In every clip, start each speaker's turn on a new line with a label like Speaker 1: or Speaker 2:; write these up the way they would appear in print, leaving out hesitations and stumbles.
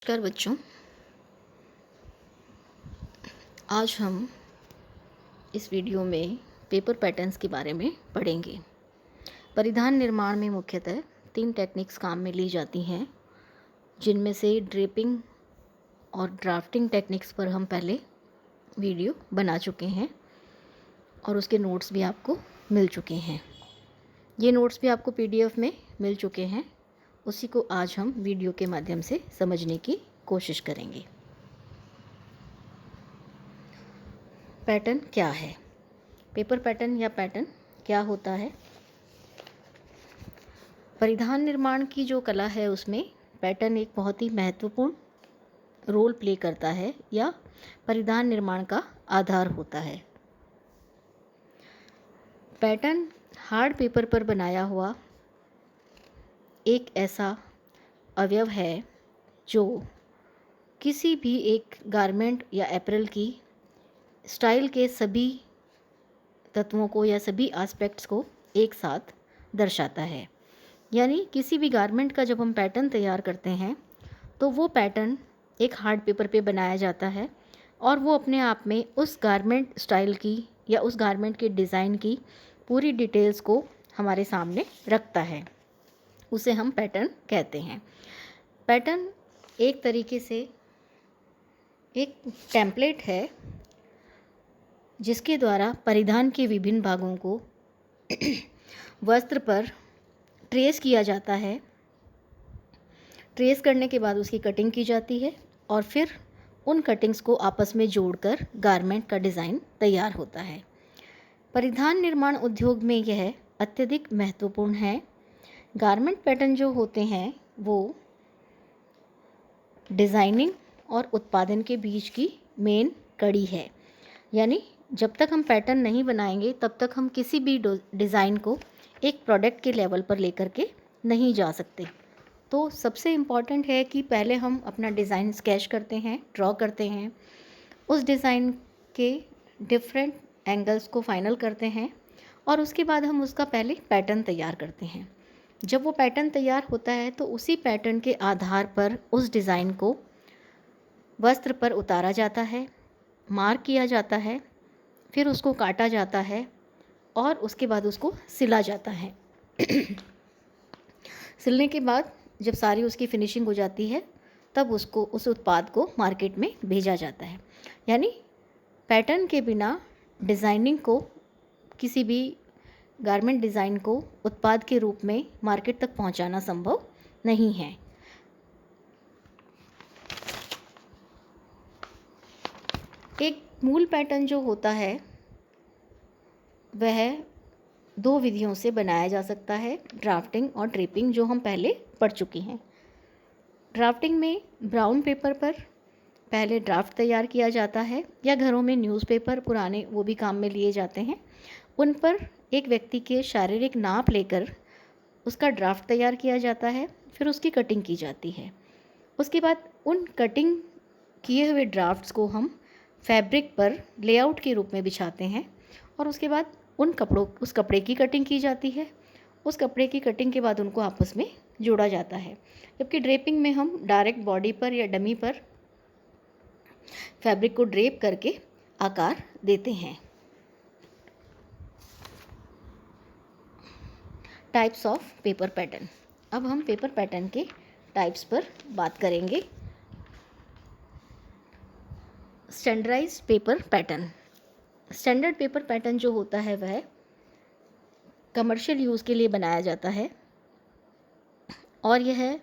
Speaker 1: नमस्कार बच्चों। आज हम इस वीडियो में पेपर पैटर्न्स के बारे में पढ़ेंगे। परिधान निर्माण में मुख्यतः 3 टेक्निक्स काम में ली जाती हैं, जिनमें से ड्रेपिंग और ड्राफ्टिंग टेक्निक्स पर हम पहले वीडियो बना चुके हैं और उसके नोट्स भी आपको मिल चुके हैं। ये नोट्स भी आपको PDF में मिल चुके हैं। उसी को आज हम वीडियो के माध्यम से समझने की कोशिश करेंगे। पैटर्न क्या है? पेपर पैटर्न या पैटर्न क्या होता है? परिधान निर्माण की जो कला है उसमें पैटर्न एक बहुत ही महत्वपूर्ण रोल प्ले करता है या परिधान निर्माण का आधार होता है। पैटर्न हार्ड पेपर पर बनाया हुआ एक ऐसा अवयव है जो किसी भी एक गारमेंट या एपरल की स्टाइल के सभी तत्वों को या सभी एस्पेक्ट्स को एक साथ दर्शाता है। यानी किसी भी गारमेंट का जब हम पैटर्न तैयार करते हैं तो वो पैटर्न एक हार्ड पेपर पे बनाया जाता है और वो अपने आप में उस गारमेंट स्टाइल की या उस गारमेंट के डिज़ाइन की पूरी डिटेल्स को हमारे सामने रखता है। उसे हम पैटर्न कहते हैं। पैटर्न एक तरीके से एक टेम्पलेट है जिसके द्वारा परिधान के विभिन्न भागों को वस्त्र पर ट्रेस किया जाता है। ट्रेस करने के बाद उसकी कटिंग की जाती है और फिर उन कटिंग्स को आपस में जोड़कर गारमेंट का डिज़ाइन तैयार होता है। परिधान निर्माण उद्योग में यह अत्यधिक महत्वपूर्ण है। गारमेंट पैटर्न जो होते हैं वो डिज़ाइनिंग और उत्पादन के बीच की मेन कड़ी है। यानी जब तक हम पैटर्न नहीं बनाएंगे तब तक हम किसी भी डिज़ाइन को एक प्रोडक्ट के लेवल पर लेकर के नहीं जा सकते। तो सबसे इम्पॉर्टेंट है कि पहले हम अपना डिज़ाइन स्केच करते हैं, ड्रॉ करते हैं, उस डिज़ाइन के डिफरेंट एंगल्स को फाइनल करते हैं और उसके बाद हम उसका पहले पैटर्न तैयार करते हैं। जब वो पैटर्न तैयार होता है तो उसी पैटर्न के आधार पर उस डिज़ाइन को वस्त्र पर उतारा जाता है, मार्क किया जाता है, फिर उसको काटा जाता है और उसके बाद उसको सिला जाता है। सिलने के बाद जब सारी उसकी फिनिशिंग हो जाती है तब उसको उस उत्पाद को मार्केट में भेजा जाता है। यानी पैटर्न के बिना डिज़ाइनिंग को, किसी भी गारमेंट डिज़ाइन को उत्पाद के रूप में मार्केट तक पहुंचाना संभव नहीं है। एक मूल पैटर्न जो होता है वह 2 विधियों से बनाया जा सकता है, ड्राफ्टिंग और ड्रेपिंग, जो हम पहले पढ़ चुकी हैं। ड्राफ्टिंग में ब्राउन पेपर पर पहले ड्राफ्ट तैयार किया जाता है या घरों में न्यूज़पेपर पुराने वो भी काम में लिए जाते हैं। उन पर एक व्यक्ति के शारीरिक नाप लेकर उसका ड्राफ्ट तैयार किया जाता है, फिर उसकी कटिंग की जाती है। उसके बाद उन कटिंग किए हुए ड्राफ्ट्स को हम फैब्रिक पर लेआउट के रूप में बिछाते हैं और उसके बाद उस कपड़े की कटिंग की जाती है। उस कपड़े की कटिंग के बाद उनको आपस में जोड़ा जाता है। जबकि ड्रेपिंग में हम डायरेक्ट बॉडी पर या डमी पर फैब्रिक को ड्रेप करके आकार देते हैं। Types of paper pattern. अब हम पेपर पैटर्न के टाइप्स पर बात करेंगे। Standardised paper pattern. Standard paper pattern जो होता है वह कमर्शियल यूज़ के लिए बनाया जाता है और यह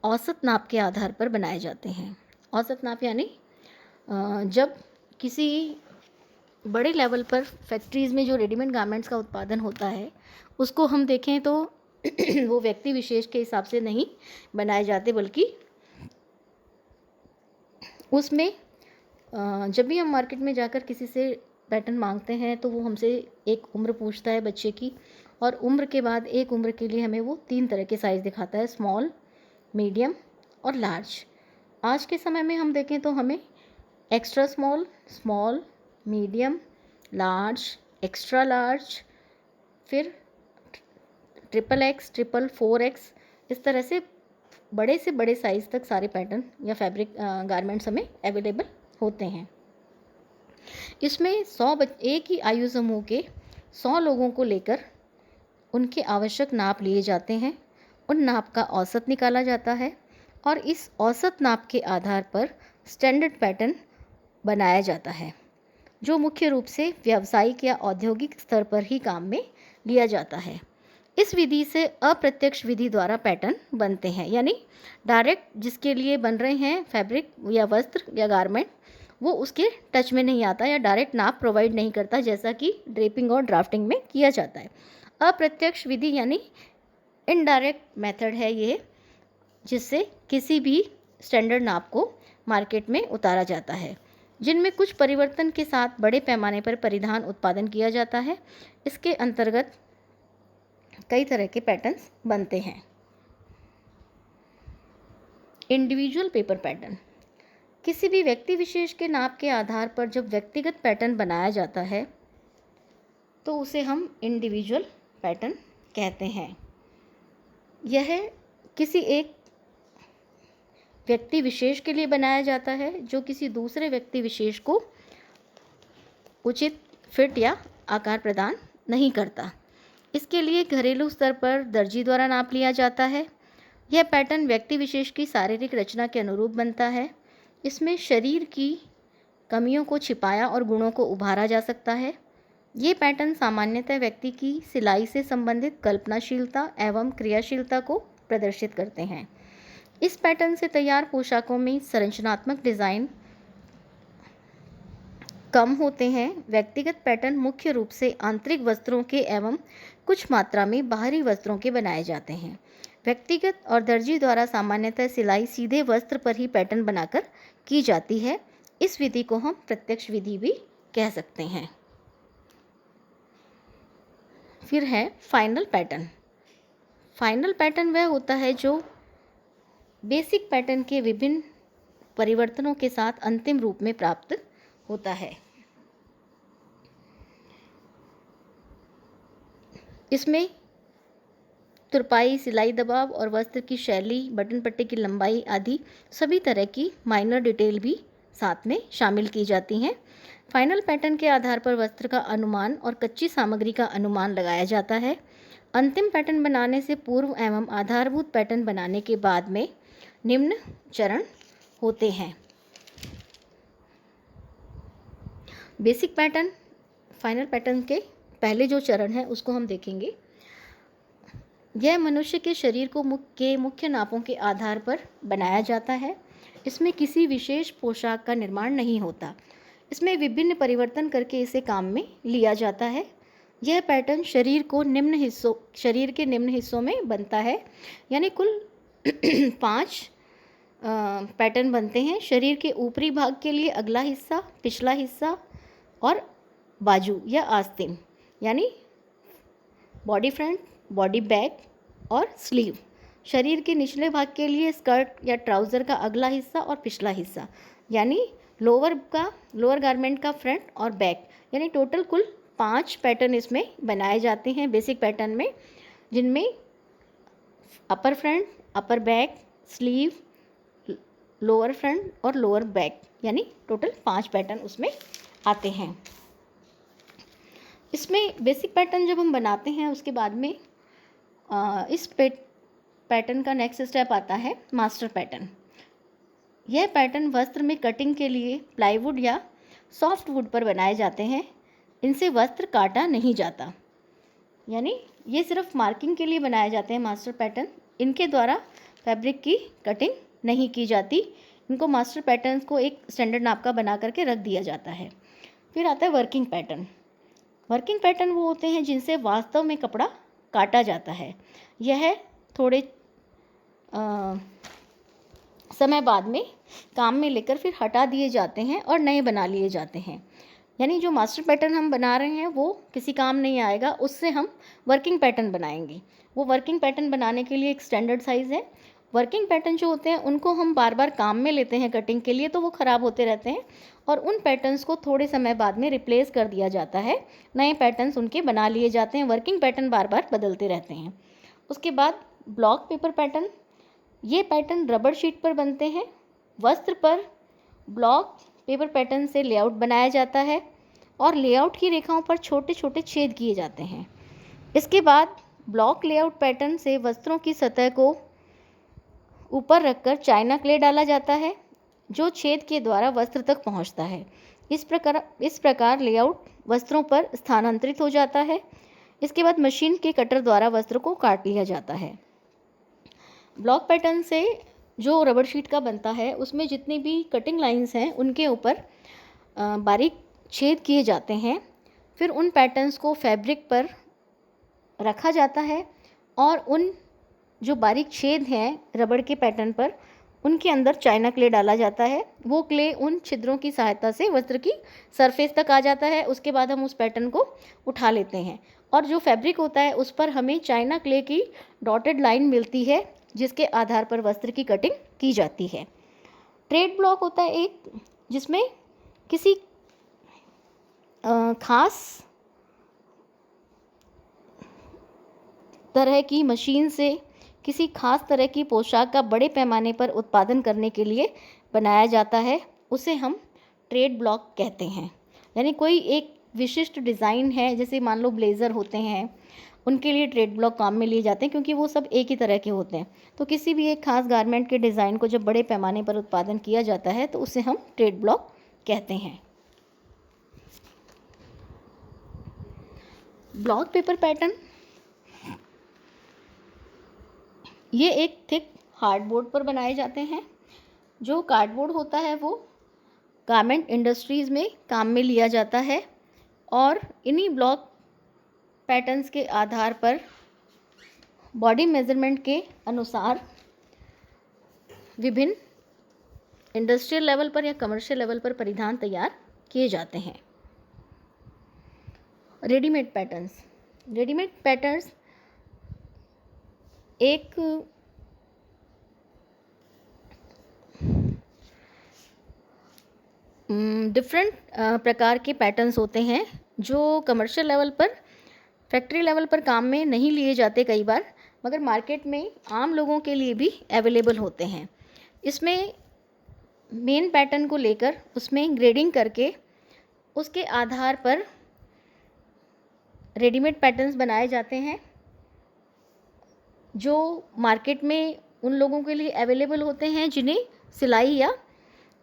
Speaker 1: औसत नाप के आधार पर बनाए जाते हैं। औसत नाप यानी जब किसी बड़े लेवल पर फैक्ट्रीज़ में जो रेडीमेड गारमेंट्स का उत्पादन होता है उसको हम देखें तो वो व्यक्ति विशेष के हिसाब से नहीं बनाए जाते, बल्कि उसमें जब भी हम मार्केट में जाकर किसी से पैटर्न मांगते हैं तो वो हमसे एक उम्र पूछता है बच्चे की, और उम्र के बाद एक उम्र के लिए हमें वो 3 तरह के साइज़ दिखाता है, स्मॉल, मीडियम और लार्ज। आज के समय में हम देखें तो हमें extra small, small, medium, large, extra large, फिर XXX, 4X, इस तरह से बड़े से बड़े साइज़ तक सारे पैटर्न या फैब्रिक गारमेंट्स हमें अवेलेबल होते हैं। इसमें एक ही आयु समूह के 100 लोगों को लेकर उनके आवश्यक नाप लिए जाते हैं। उन नाप का औसत निकाला जाता है और इस औसत नाप के आधार पर स्टैंडर्ड पैटर्न बनाया जाता है, जो मुख्य रूप से व्यावसायिक या औद्योगिक स्तर पर ही काम में लिया जाता है। इस विधि से अप्रत्यक्ष विधि द्वारा पैटर्न बनते हैं, यानी डायरेक्ट जिसके लिए बन रहे हैं फैब्रिक या वस्त्र या गारमेंट, वो उसके टच में नहीं आता या डायरेक्ट नाप प्रोवाइड नहीं करता, जैसा कि ड्रेपिंग और ड्राफ्टिंग में किया जाता है। अप्रत्यक्ष विधि यानी इनडायरेक्ट मेथड है ये, जिससे किसी भी स्टैंडर्ड नाप को मार्केट में उतारा जाता है, जिनमें कुछ परिवर्तन के साथ बड़े पैमाने पर परिधान उत्पादन किया जाता है। इसके अंतर्गत कई तरह के पैटर्न्स बनते हैं। इंडिविजुअल पेपर पैटर्न, किसी भी व्यक्ति विशेष के नाप के आधार पर जब व्यक्तिगत पैटर्न बनाया जाता है तो उसे हम इंडिविजुअल पैटर्न कहते हैं। यह किसी एक व्यक्ति विशेष के लिए बनाया जाता है जो किसी दूसरे व्यक्ति विशेष को उचित फिट या आकार प्रदान नहीं करता। इसके लिए घरेलू स्तर पर दर्जी द्वारा नाप लिया जाता है। यह पैटर्न व्यक्ति विशेष की शारीरिक रचना के अनुरूप बनता है। इसमें शरीर की कमियों को छिपाया और गुणों को उभारा जा सकता है। ये पैटर्न सामान्यतः व्यक्ति की सिलाई से संबंधित कल्पनाशीलता एवं क्रियाशीलता को प्रदर्शित करते हैं। इस पैटर्न से तैयार पोशाकों में संरचनात्मक डिज़ाइन कम होते हैं। व्यक्तिगत पैटर्न मुख्य रूप से आंतरिक वस्त्रों के एवं कुछ मात्रा में बाहरी वस्त्रों के बनाए जाते हैं। व्यक्तिगत और दर्जी द्वारा सामान्यतः सिलाई सीधे वस्त्र पर ही पैटर्न बनाकर की जाती है। इस विधि को हम प्रत्यक्ष विधि भी कह सकते हैं। फिर है फाइनल पैटर्न। फाइनल पैटर्न वह होता है जो बेसिक पैटर्न के विभिन्न परिवर्तनों के साथ अंतिम रूप में प्राप्त होता है। इसमें तुरपाई, सिलाई दबाव और वस्त्र की शैली, बटन पट्टी की लंबाई आदि सभी तरह की माइनर डिटेल भी साथ में शामिल की जाती हैं। फाइनल पैटर्न के आधार पर वस्त्र का अनुमान और कच्ची सामग्री का अनुमान लगाया जाता है। अंतिम पैटर्न बनाने से पूर्व एवं आधारभूत पैटर्न बनाने के बाद में निम्न चरण होते हैं। बेसिक पैटर्न, फाइनल पैटर्न के पहले जो चरण है उसको हम देखेंगे। यह मनुष्य के शरीर को मुख्य नापों के आधार पर बनाया जाता है। इसमें किसी विशेष पोशाक का निर्माण नहीं होता। इसमें विभिन्न परिवर्तन करके इसे काम में लिया जाता है। यह पैटर्न शरीर के निम्न हिस्सों में बनता है, यानी कुल 5 पैटर्न बनते हैं। शरीर के ऊपरी भाग के लिए अगला हिस्सा, पिछला हिस्सा और बाजू या आस्तीन, यानी बॉडी फ्रंट, बॉडी बैक और स्लीव। शरीर के निचले भाग के लिए स्कर्ट या ट्राउज़र का अगला हिस्सा और पिछला हिस्सा, यानी लोअर गारमेंट का फ्रंट और बैक, यानी टोटल कुल 5 पैटर्न इसमें बनाए जाते हैं बेसिक पैटर्न में, जिनमें upper front, upper back, sleeve, lower front और लोअर बैक, यानी टोटल 5 पैटर्न उसमें आते हैं। इसमें बेसिक पैटर्न जब हम बनाते हैं उसके बाद में इस पैटर्न का नेक्स्ट स्टेप आता है मास्टर पैटर्न। यह पैटर्न वस्त्र में कटिंग के लिए प्लाईवुड या सॉफ्ट वुड पर बनाए जाते हैं। इनसे वस्त्र काटा नहीं जाता, यानी ये सिर्फ मार्किंग के लिए बनाए जाते हैं मास्टर पैटर्न। इनके द्वारा फैब्रिक की कटिंग नहीं की जाती। इनको मास्टर पैटर्न्स को एक स्टैंडर्ड नाप का बना करके रख दिया जाता है। फिर आता है वर्किंग पैटर्न। वर्किंग पैटर्न वो होते हैं जिनसे वास्तव में कपड़ा काटा जाता है। यह थोड़े समय बाद में काम में लेकर फिर हटा दिए जाते हैं और नए बना लिए जाते हैं। यानी जो मास्टर पैटर्न हम बना रहे हैं वो किसी काम नहीं आएगा, उससे हम वर्किंग पैटर्न बनाएंगे। वो वर्किंग पैटर्न बनाने के लिए एक स्टैंडर्ड साइज़ है। वर्किंग पैटर्न जो होते हैं उनको हम बार बार काम में लेते हैं कटिंग के लिए, तो वो ख़राब होते रहते हैं और उन पैटर्न्स को थोड़े समय बाद में रिप्लेस कर दिया जाता है। नए पैटर्न्स उनके बना लिए जाते हैं। वर्किंग पैटर्न बार बार बदलते रहते हैं। उसके बाद ब्लॉक पेपर पैटर्न। ये पैटर्न रबर शीट पर बनते हैं। वस्त्र पर ब्लॉक पेपर पैटर्न से लेआउट बनाया जाता है और लेआउट की रेखाओं पर छोटे छोटे छेद किए जाते हैं। इसके बाद ब्लॉक लेआउट पैटर्न से वस्त्रों की सतह को ऊपर रखकर चाइना क्ले डाला जाता है, जो छेद के द्वारा वस्त्र तक पहुंचता है। इस प्रकार लेआउट वस्त्रों पर स्थानांतरित हो जाता है। इसके बाद मशीन के कटर द्वारा वस्त्र को काट लिया जाता है। ब्लॉक पैटर्न से जो रबर शीट का बनता है उसमें जितनी भी कटिंग लाइंस हैं उनके ऊपर बारीक छेद किए जाते हैं। फिर उन पैटर्न्स को फैब्रिक पर रखा जाता है और उन जो बारीक छेद हैं रबड़ के पैटर्न पर उनके अंदर चाइना क्ले डाला जाता है। वो क्ले उन छिद्रों की सहायता से वस्त्र की सरफेस तक आ जाता है। उसके बाद हम उस पैटर्न को उठा लेते हैं और जो फैब्रिक होता है उस पर हमें चाइना क्ले की डॉटेड लाइन मिलती है, जिसके आधार पर वस्त्र की कटिंग की जाती है। ट्रेड ब्लॉक होता है एक, जिसमें किसी खास तरह की मशीन से किसी खास तरह की पोशाक का बड़े पैमाने पर उत्पादन करने के लिए बनाया जाता है, उसे हम ट्रेड ब्लॉक कहते हैं। यानी कोई एक विशिष्ट डिज़ाइन है, जैसे मान लो ब्लेज़र होते हैं, उनके लिए ट्रेड ब्लॉक काम में लिए जाते हैं क्योंकि वो सब एक ही तरह के होते हैं। तो किसी भी एक खास गारमेंट के डिज़ाइन को जब बड़े पैमाने पर उत्पादन किया जाता है तो उसे हम ट्रेड ब्लॉक कहते हैं। ब्लॉक पेपर पैटर्न ये एक थिक हार्डबोर्ड पर बनाए जाते हैं। जो कार्डबोर्ड होता है वो गारमेंट इंडस्ट्रीज़ में काम में लिया जाता है और इन्हीं ब्लॉक पैटर्न्स के आधार पर बॉडी मेजरमेंट के अनुसार विभिन्न इंडस्ट्रियल लेवल पर या कमर्शियल लेवल पर परिधान तैयार किए जाते हैं। रेडीमेड पैटर्न्स एक डिफरेंट प्रकार के पैटर्न्स होते हैं जो कमर्शियल लेवल पर, फैक्ट्री लेवल पर काम में नहीं लिए जाते कई बार, मगर मार्केट में आम लोगों के लिए भी अवेलेबल होते हैं। इसमें मेन पैटर्न को लेकर उसमें ग्रेडिंग करके उसके आधार पर रेडीमेड पैटर्न्स बनाए जाते हैं जो मार्केट में उन लोगों के लिए अवेलेबल होते हैं जिन्हें सिलाई या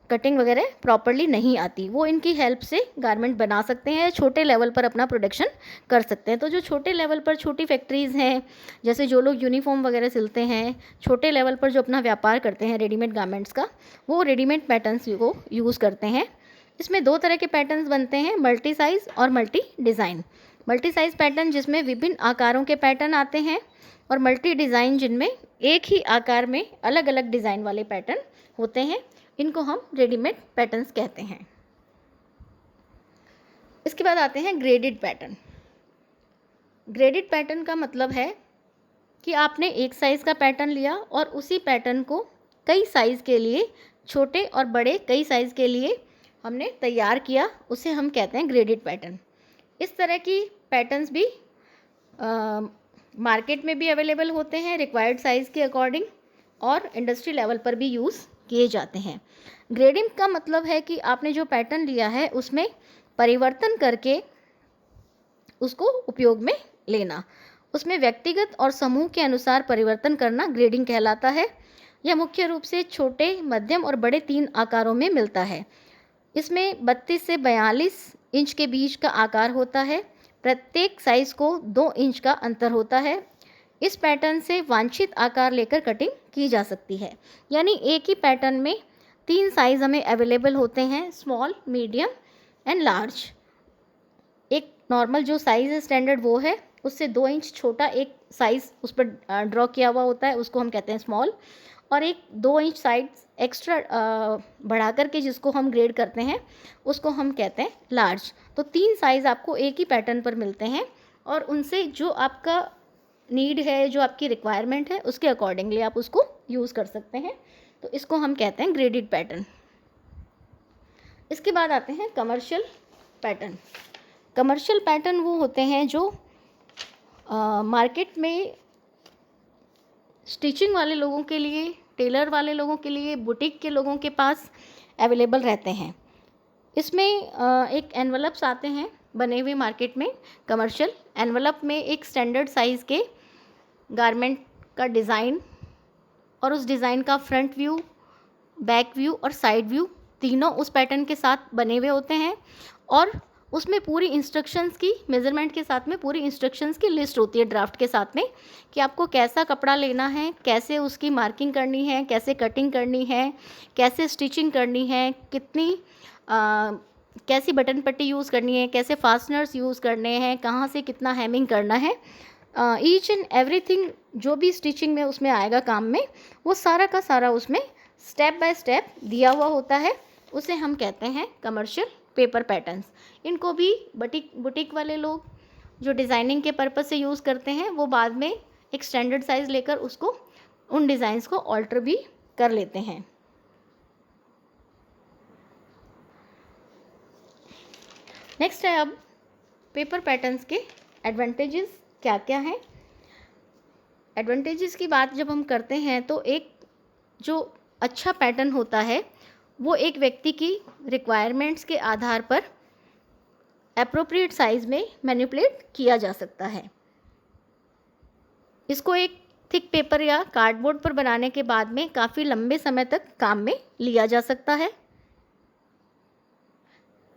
Speaker 1: कटिंग वगैरह प्रॉपरली नहीं आती। वो इनकी हेल्प से गारमेंट बना सकते हैं, छोटे लेवल पर अपना प्रोडक्शन कर सकते हैं। तो जो छोटे लेवल पर छोटी फैक्ट्रीज़ हैं, जैसे जो लोग यूनिफॉर्म वगैरह सिलते हैं, छोटे लेवल पर जो अपना व्यापार करते हैं रेडीमेड गारमेंट्स का, वो रेडीमेड पैटर्न्स को यूज़ करते हैं। इसमें दो तरह के पैटर्न्स बनते हैं, मल्टी साइज़ और multi design. Multi size pattern जिसमें विभिन्न आकारों के पैटर्न आते हैं और मल्टी डिज़ाइन जिनमें एक ही आकार में अलग अलग डिज़ाइन वाले पैटर्न होते हैं। इनको हम रेडीमेड पैटर्न्स कहते हैं। इसके बाद आते हैं ग्रेडेड पैटर्न। ग्रेडेड पैटर्न का मतलब है कि आपने एक साइज़ का पैटर्न लिया और उसी पैटर्न को कई साइज़ के लिए, छोटे और बड़े कई साइज़ के लिए हमने तैयार किया, उसे हम कहते हैं ग्रेडेड पैटर्न। इस तरह की पैटर्न्स भी मार्केट में भी अवेलेबल होते हैं रिक्वायर्ड साइज़ के अकॉर्डिंग, और इंडस्ट्री लेवल पर भी यूज़ किए जाते हैं। ग्रेडिंग का मतलब है कि आपने जो पैटर्न लिया है उसमें परिवर्तन करके उसको उपयोग में लेना, उसमें व्यक्तिगत और समूह के अनुसार परिवर्तन करना ग्रेडिंग कहलाता है। यह मुख्य रूप से छोटे, मध्यम और बड़े 3 आकारों में मिलता है। इसमें 32 से 42 इंच के बीच का आकार होता है। प्रत्येक साइज़ को 2 इंच का अंतर होता है। इस पैटर्न से वांछित आकार लेकर कटिंग की जा सकती है। यानी एक ही पैटर्न में 3 साइज़ हमें अवेलेबल होते हैं, स्मॉल, मीडियम एंड लार्ज। एक नॉर्मल जो साइज़ है स्टैंडर्ड वो है, उससे 2 इंच छोटा एक साइज़ उस पर ड्रॉ किया हुआ होता है, उसको हम कहते हैं स्मॉल, और एक 2 इंच साइज एक्स्ट्रा बढ़ा करके जिसको हम ग्रेड करते हैं उसको हम कहते हैं लार्ज। तो 3 साइज़ आपको एक ही पैटर्न पर मिलते हैं और उनसे जो आपका नीड है, जो आपकी रिक्वायरमेंट है, उसके अकॉर्डिंगली आप उसको यूज़ कर सकते हैं। तो इसको हम कहते हैं ग्रेडेड पैटर्न। इसके बाद आते हैं कमर्शियल पैटर्न। कमर्शियल पैटर्न वो होते हैं जो मार्केट में स्टिचिंग वाले लोगों के लिए टेलर वाले लोगों के लिए, बुटीक के लोगों के पास अवेलेबल रहते हैं। इसमें एक एनवलप्स आते हैं बने हुए मार्केट में, कमर्शियल एनवलप में एक स्टैंडर्ड साइज़ के गारमेंट का डिज़ाइन और उस डिज़ाइन का फ्रंट व्यू, बैक व्यू और साइड व्यू तीनों उस पैटर्न के साथ बने हुए होते हैं और उसमें पूरी इंस्ट्रक्शंस की, मेज़रमेंट के साथ में पूरी इंस्ट्रक्शंस की लिस्ट होती है ड्राफ्ट के साथ में, कि आपको कैसा कपड़ा लेना है, कैसे उसकी मार्किंग करनी है, कैसे कटिंग करनी है, कैसे स्टिचिंग करनी है, कितनी कैसी बटन पट्टी यूज़ करनी है, कैसे फास्टनर्स यूज़ करने हैं, कहाँ से कितना हेमिंग करना है, ईच एंड एवरीथिंग जो भी स्टिचिंग में उसमें आएगा काम में, वो सारा का सारा उसमें स्टेप बाय स्टेप दिया हुआ होता है। उसे हम कहते हैं कमर्शियल पेपर पैटर्न्स। इनको भी बुटीक वाले लोग जो डिज़ाइनिंग के पर्पज़ से यूज़ करते हैं, वो बाद में एक स्टैंडर्ड साइज़ लेकर उसको, उन डिज़ाइंस को ऑल्टर भी कर लेते हैं। नेक्स्ट है अब पेपर पैटर्न्स के एडवांटेजेस क्या क्या हैं। एडवांटेजेस की बात जब हम करते हैं तो एक जो अच्छा पैटर्न होता है वो एक व्यक्ति की रिक्वायरमेंट्स के आधार पर एप्रोप्रिएट साइज़ में मैनिपुलेट किया जा सकता है। इसको एक थिक पेपर या कार्डबोर्ड पर बनाने के बाद में काफ़ी लंबे समय तक काम में लिया जा सकता है।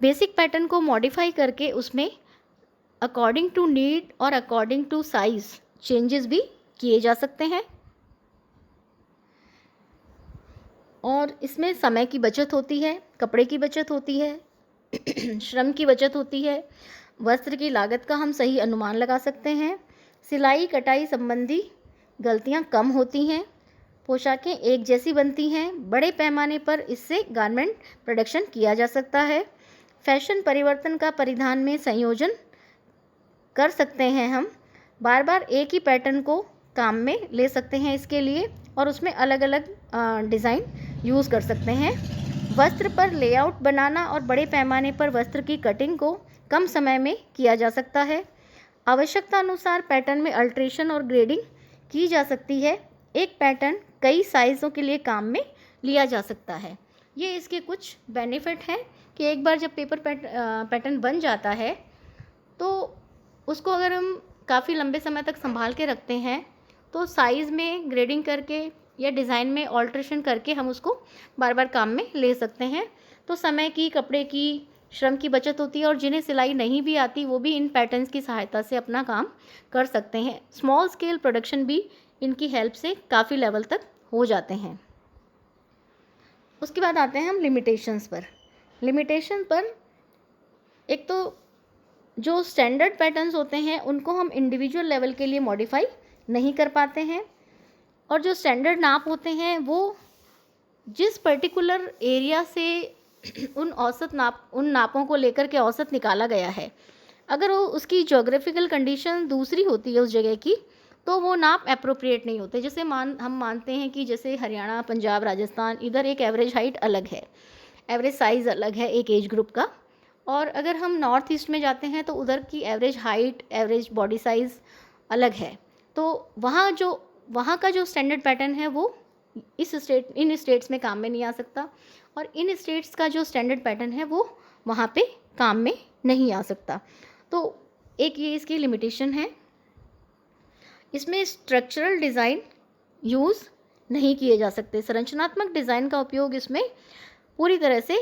Speaker 1: बेसिक पैटर्न को मॉडिफाई करके उसमें अकॉर्डिंग टू नीड और अकॉर्डिंग टू साइज़ चेंजेस भी किए जा सकते हैं और इसमें समय की बचत होती है, कपड़े की बचत होती है, श्रम की बचत होती है, वस्त्र की लागत का हम सही अनुमान लगा सकते हैं, सिलाई कटाई संबंधी गलतियां कम होती हैं, पोशाकें एक जैसी बनती हैं, बड़े पैमाने पर इससे गारमेंट प्रोडक्शन किया जा सकता है, फैशन परिवर्तन का परिधान में संयोजन कर सकते हैं, हम बार बार एक ही पैटर्न को काम में ले सकते हैं इसके लिए और उसमें अलग अलग डिज़ाइन यूज़ कर सकते हैं। वस्त्र पर लेआउट बनाना और बड़े पैमाने पर वस्त्र की कटिंग को कम समय में किया जा सकता है। आवश्यकता अनुसार पैटर्न में अल्ट्रेशन और ग्रेडिंग की जा सकती है। एक पैटर्न कई साइज़ों के लिए काम में लिया जा सकता है। ये इसके कुछ बेनिफिट हैं कि एक बार जब पेपर पैटर्न बन जाता है तो उसको अगर हम काफ़ी लंबे समय तक संभाल के रखते हैं तो साइज़ में ग्रेडिंग करके या डिज़ाइन में ऑल्ट्रेशन करके हम उसको बार बार काम में ले सकते हैं। तो समय की, कपड़े की, श्रम की बचत होती है और जिन्हें सिलाई नहीं भी आती वो भी इन पैटर्न्स की सहायता से अपना काम कर सकते हैं। स्मॉल स्केल प्रोडक्शन भी इनकी हेल्प से काफ़ी लेवल तक हो जाते हैं। उसके बाद आते हैं हम लिमिटेशंस पर। लिमिटेशन पर एक तो जो स्टैंडर्ड पैटर्न्स होते हैं उनको हम इंडिविजुअल लेवल के लिए मॉडिफाई नहीं कर पाते हैं और जो स्टैंडर्ड नाप होते हैं वो जिस पर्टिकुलर एरिया से उन नापों को लेकर के औसत निकाला गया है, अगर वो उसकी ज्योग्राफिकल कंडीशन दूसरी होती है उस जगह की तो वो नाप एप्रोप्रिएट नहीं होते। जैसे हम मानते हैं कि जैसे हरियाणा, पंजाब, राजस्थान, इधर एक एवरेज हाइट अलग है, एवरेज साइज़ अलग है एक एज ग्रुप का, और अगर हम नॉर्थ ईस्ट में जाते हैं तो उधर की average height, average body size अलग है। तो वहाँ का जो स्टैंडर्ड पैटर्न है वो इन स्टेट्स में काम में नहीं आ सकता और इन स्टेट्स का जो स्टैंडर्ड पैटर्न है वो वहाँ पे काम में नहीं आ सकता। तो एक ये इसकी लिमिटेशन है। इसमें स्ट्रक्चरल डिज़ाइन यूज़ नहीं किए जा सकते। संरचनात्मक डिज़ाइन का उपयोग इसमें पूरी तरह से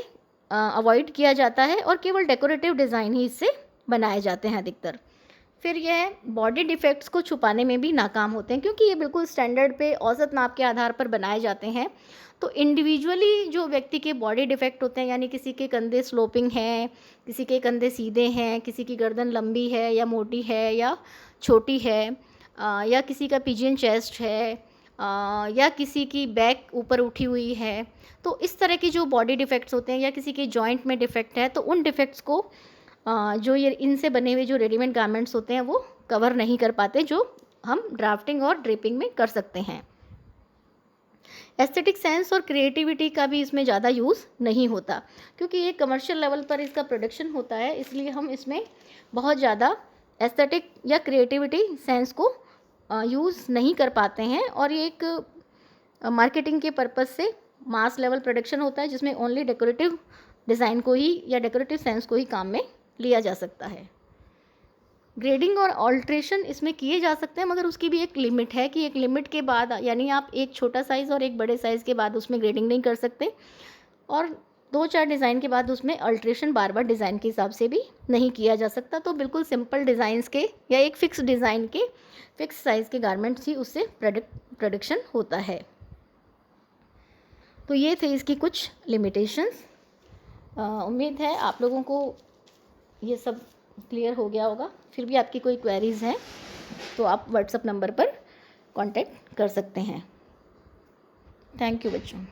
Speaker 1: अवॉइड किया जाता है और केवल डेकोरेटिव डिज़ाइन ही इससे बनाए जाते हैं अधिकतर। फिर यह बॉडी डिफेक्ट्स को छुपाने में भी नाकाम होते हैं क्योंकि ये बिल्कुल स्टैंडर्ड पे औसत नाप के आधार पर बनाए जाते हैं। तो इंडिविजुअली जो व्यक्ति के बॉडी डिफेक्ट होते हैं, यानी किसी के कंधे स्लोपिंग हैं, किसी के कंधे सीधे हैं, किसी की गर्दन लंबी है या मोटी है या छोटी है, या किसी का पिजियन चेस्ट है, या किसी की बैक ऊपर उठी हुई है, तो इस तरह की जो बॉडी डिफेक्ट्स होते हैं या किसी के जॉइंट में डिफेक्ट है तो उन डिफेक्ट्स को जो ये इनसे बने हुए जो रेडीमेड गारमेंट्स होते हैं वो कवर नहीं कर पाते, जो हम ड्राफ्टिंग और ड्रेपिंग में कर सकते हैं। एस्थेटिक सेंस और क्रिएटिविटी का भी इसमें ज़्यादा यूज़ नहीं होता क्योंकि ये कमर्शियल लेवल पर इसका प्रोडक्शन होता है, इसलिए हम इसमें बहुत ज़्यादा एस्थेटिक या क्रिएटिविटी सेंस को यूज़ नहीं कर पाते हैं और ये एक मार्केटिंग के पर्पज़ से मास लेवल प्रोडक्शन होता है, जिसमें ओनली डेकोरेटिव डिज़ाइन को ही या डेकोरेटिव सेंस को ही काम में लिया जा सकता है। ग्रेडिंग और ऑल्ट्रेशन इसमें किए जा सकते हैं, मगर उसकी भी एक लिमिट है कि एक लिमिट के बाद, यानी आप एक छोटा साइज़ और एक बड़े साइज़ के बाद उसमें ग्रेडिंग नहीं कर सकते, और 2-4 डिज़ाइन के बाद उसमें अल्ट्रेशन बार बार डिज़ाइन के हिसाब से भी नहीं किया जा सकता। तो बिल्कुल सिंपल डिज़ाइंस के या एक फ़िक्स डिज़ाइन के फ़िक्स साइज़ के गारमेंट्स ही उससे प्रोडक्शन होता है। तो ये थे इसकी कुछ लिमिटेशंस। उम्मीद है आप लोगों को ये सब क्लियर हो गया होगा। फिर भी आपकी कोई क्वेरीज़ हैं तो आप व्हाट्सएप नंबर पर कांटेक्ट कर सकते हैं। थैंक यू बच्चों।